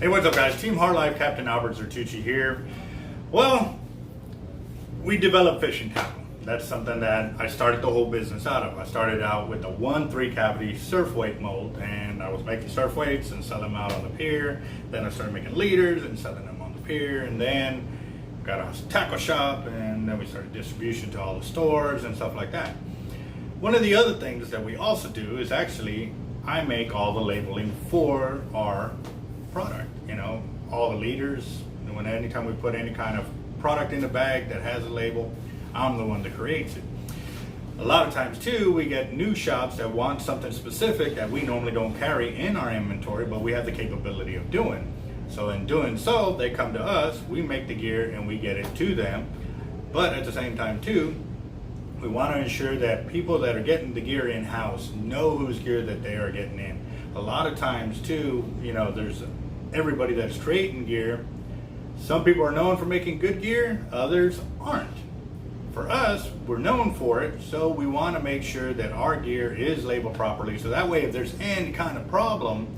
Hey, what's up, guys? Team Hard Life, Captain Albert Zertucci here. Well, we develop fishing tackle. That's something that I started the whole business out of. I started out with a 1-3 cavity surf weight mold, and I was making surf weights and selling them out on the pier. Then I started making leaders and selling them on the pier, and then got a tackle shop, and then we started distribution to all the stores and stuff like that. One of the other things that we also do is actually I make all the labeling for our product. You know, all the leaders. Anytime we put any kind of product in the bag that has a label, I'm the one that creates it. A lot of times too, we get new shops that want something specific that we normally don't carry in our inventory, but we have the capability of doing. So in doing so, they come to us, we make the gear and we get it to them. But at the same time too, we want to ensure that people that are getting the gear in-house know whose gear that they are getting in. A lot of times too, you know, there's everybody that's creating gear. Some people are known for making good gear, others aren't. For us, we're known for it, so we want to make sure that our gear is labeled properly, so that way if there's any kind of problem,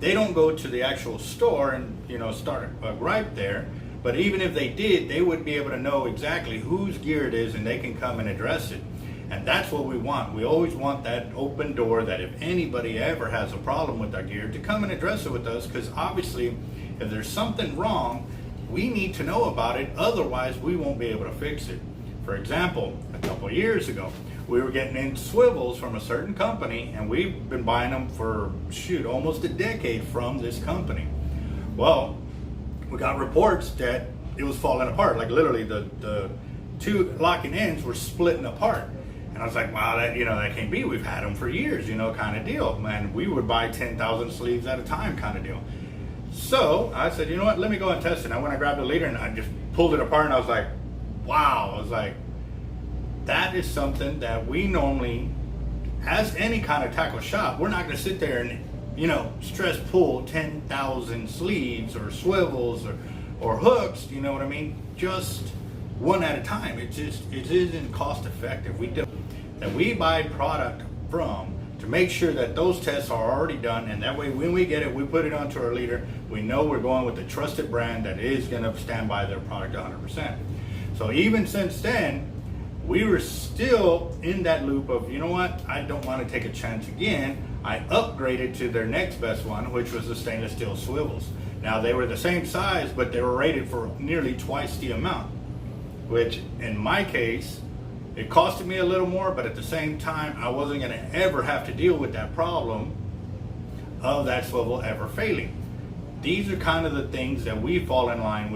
they don't go to the actual store and, you know, start a gripe there. But even if they did, they would be able to know exactly whose gear it is and they can come and address it. And that's what we want. We always want that open door that if anybody ever has a problem with our gear, to come and address it with us, because obviously if there's something wrong, we need to know about it, otherwise we won't be able to fix it. For example, a couple of years ago, we were getting in swivels from a certain company, and we've been buying them for, almost a decade from this company. Well, we got reports that it was falling apart, like literally the two locking ends were splitting apart. And I was like, wow, that can't be. We've had them for years, kind of deal. Man, we would buy 10,000 sleeves at a time kind of deal. So I said, you know what, let me go and test it. And when I grabbed the leader and I just pulled it apart, and I was like, wow. I was like, that is something that we normally, as any kind of tackle shop, we're not going to sit there and, stress pull 10,000 sleeves or swivels or hooks, you know what I mean? Just one at a time. It isn't cost effective. We buy product from to make sure that those tests are already done, and that way when we get it, we put it onto our leader. We know we're going with a trusted brand that is going to stand by their product 100%. So even since then, we were still in that loop of, you know what, I don't want to take a chance again. I upgraded to their next best one, which was the stainless steel swivels. Now they were the same size, but they were rated for nearly twice the amount, which in my case, it costed me a little more, but at the same time, I wasn't going to ever have to deal with that problem of that swivel ever failing. These are kind of the things that we fall in line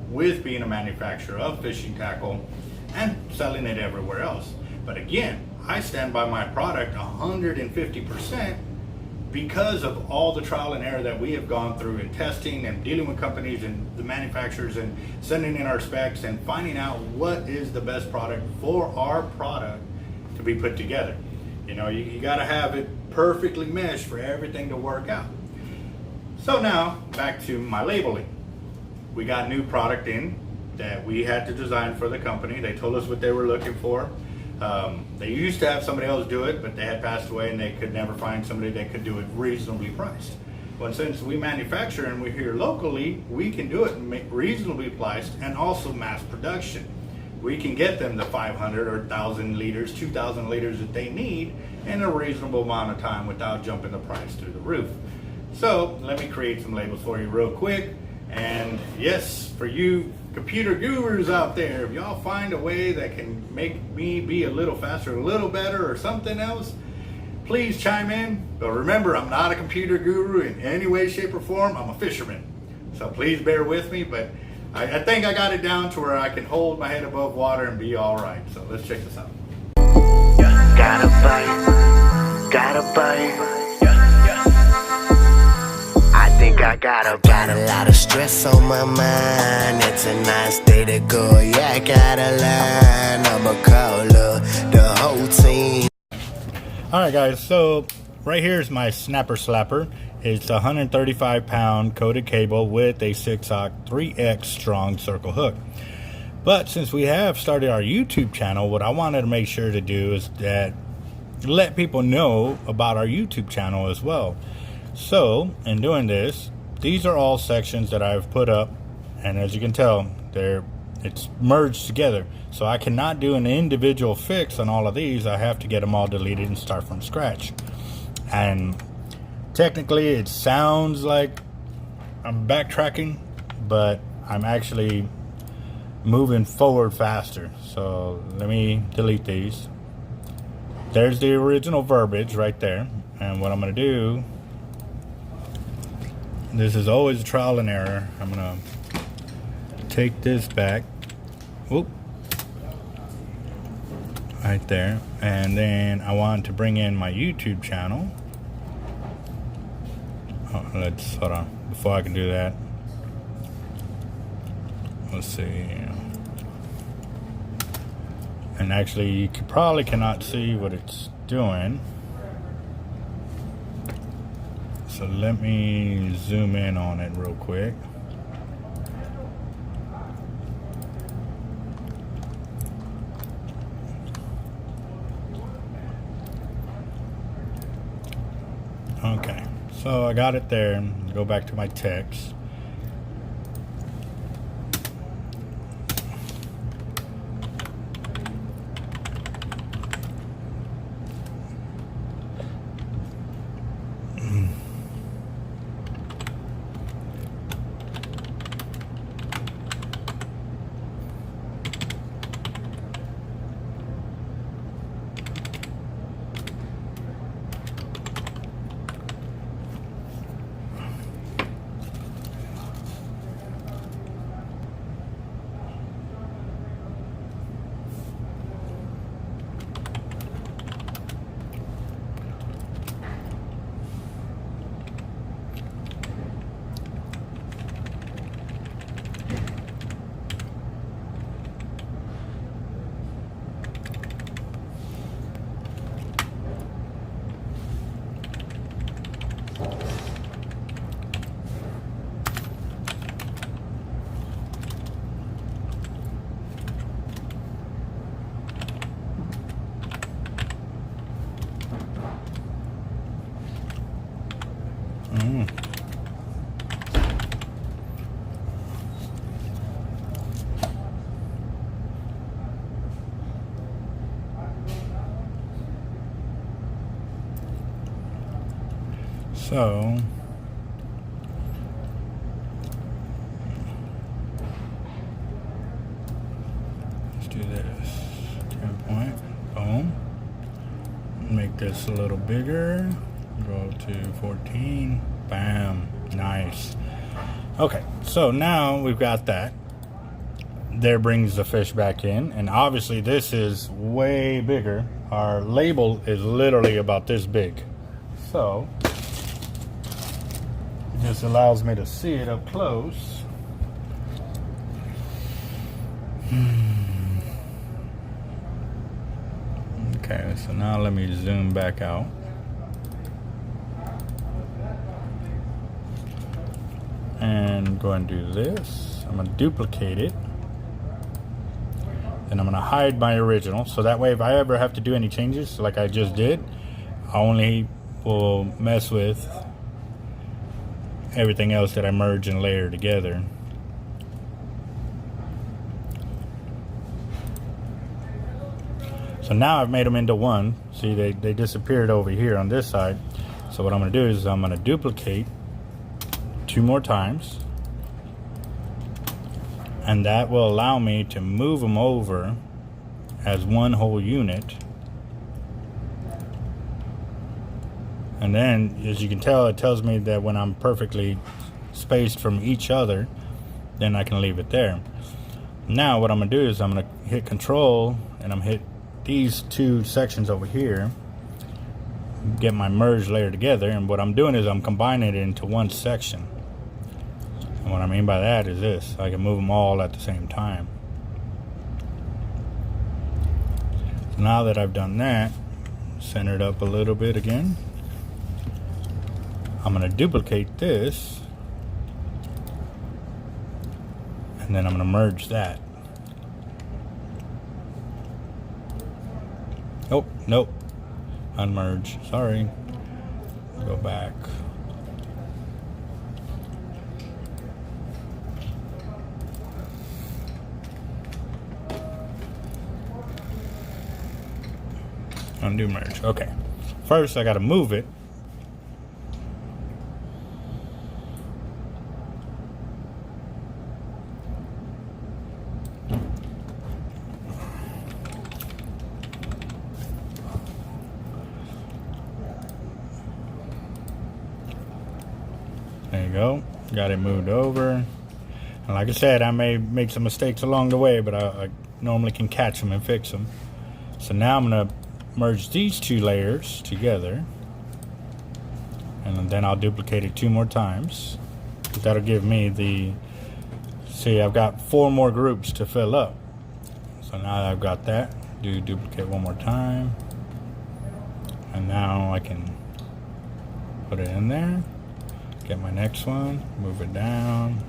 with being a manufacturer of fishing tackle and selling it everywhere else. But again, I stand by my product 150% because of all the trial and error that we have gone through in testing and dealing with companies and the manufacturers and sending in our specs and finding out what is the best product for our product to be put together. You got to have it perfectly meshed for everything to work out. So now back to my labeling. We got new product in that we had to design for the company. They told us what they were looking for. They used to have somebody else do it, but they had passed away and they could never find somebody that could do it reasonably priced. Well, since we manufacture and we're here locally, we can do it and make reasonably priced and also mass production. We can get them the 500 or 1,000 liters, 2,000 liters that they need in a reasonable amount of time without jumping the price through the roof. So let me create some labels for you real quick. And yes, for you computer gurus out there, if y'all find a way that can make me be a little faster, a little better, or something else, please chime in. But remember, I'm not a computer guru in any way, shape, or form. I'm a fisherman. So please bear with me, but I think I got it down to where I can hold my head above water and be all right. So let's check this out. Gotta bite. I got a lot of stress on my mind. It's a nice day to go. Yeah, I gotta learn. I'ma call up the whole team. Alright guys, so right here is my snapper slapper. It's a 135 pound coated cable with a 6-aught 3X strong circle hook. But since we have started our YouTube channel, what I wanted to make sure to do is that let people know about our YouTube channel as well. So in doing this, these are all sections that I've put up, and as you can tell, it's merged together. So I cannot do an individual fix on all of these. I have to get them all deleted and start from scratch. And technically it sounds like I'm backtracking, but I'm actually moving forward faster. So let me delete these. There's the original verbiage right there. And what I'm going to do, this is always a trial and error. I'm going to take this back. Whoop. Right there. And then I want to bring in my YouTube channel. Oh, hold on. Before I can do that, let's see. And actually, you probably cannot see what it's doing. So let me zoom in on it real quick. Okay, so I got it there. Go back to my text. So let's do this. 10 point. Boom. Make this a little bigger. Go to 14. Bam. Nice. Okay, so now we've got that. There brings the fish back in, and obviously this is way bigger. Our label is literally about this big. So this allows me to see it up close. Okay, so now let me zoom back out. And go and do this. I'm going to duplicate it. And I'm going to hide my original. So that way if I ever have to do any changes like I just did, I only will mess with everything else that I merge and layer together. So now I've made them into one. See, they disappeared over here on this side. So what I'm going to do is I'm going to duplicate 2 more times. And that will allow me to move them over as one whole unit. And then, as you can tell, it tells me that when I'm perfectly spaced from each other, then I can leave it there. Now what I'm going to do is I'm going to hit Control, and I'm going to hit these 2 sections over here, get my merge layer together, and what I'm doing is I'm combining it into one section. And what I mean by that is this: I can move them all at the same time. So now that I've done that, center it up a little bit again. I'm going to duplicate this, and then I'm going to merge that. Oh, nope. Unmerge. Sorry. Go back. Undo merge. Okay. First, I got to move it. There you go. Got it moved over. And like I said, I may make some mistakes along the way, but I normally can catch them and fix them. So now I'm going to merge these two layers together. And then I'll duplicate it 2 more times. That'll give me the... See, I've got 4 more groups to fill up. So now I've got that. Do duplicate 1 more time. And now I can put it in there. Get my next one, move it down.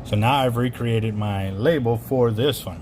So now I've recreated my label for this one.